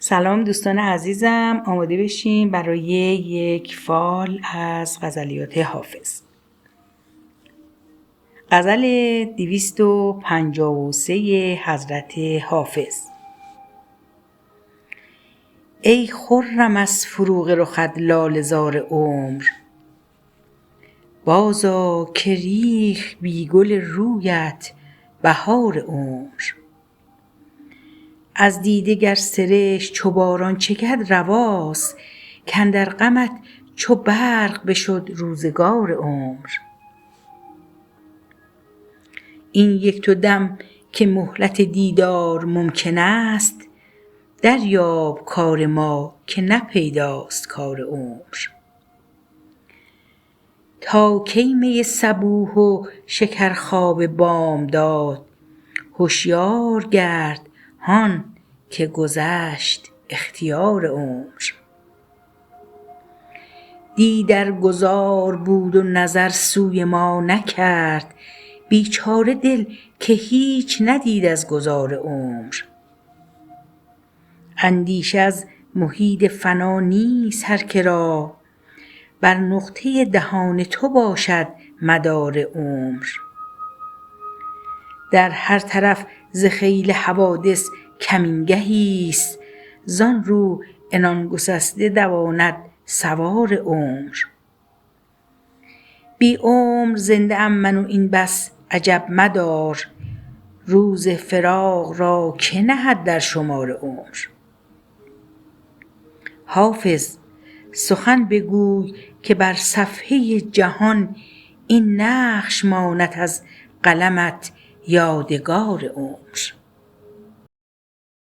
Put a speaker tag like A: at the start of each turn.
A: سلام دوستان عزیزم، آماده بشیم برای یک فال از غزلیات حافظ. غزل 253 حضرت حافظ. ای خرم از فروغ رخت لاله زار عمر، بازآ که ریخت بی گل رویت بهار عمر. از دیده گر سرشک چو باران چکد رواست، کاندر غمت چو برق بشد روزگار عمر. این یک دو دم که مهلت دیدار ممکن است، دریاب کار ما که نه پیداست کار عمر. تا کی می صبوح و شکرخواب بامداد، هشیار گرد هان که گذشت اختیار عمر. دی در گذار بود و نظر سوی ما نکرد، بیچاره دل که هیچ ندید از گذار عمر. اندیشه از محیط فنا نیست هر که را، بر نقطه دهان تو باشد مدار عمر. در هر طرف ز خیل حوادث کمینگهی است، زان رو عنان گسسته دواند سوار عمر. بی عمر زنده ام من و این بس عجب مدار، روز فراق را که نهد در شمار عمر. حافظ سخن بگوی که بر صفحه جهان، این نقش ماند از قلمت یادگار عمر.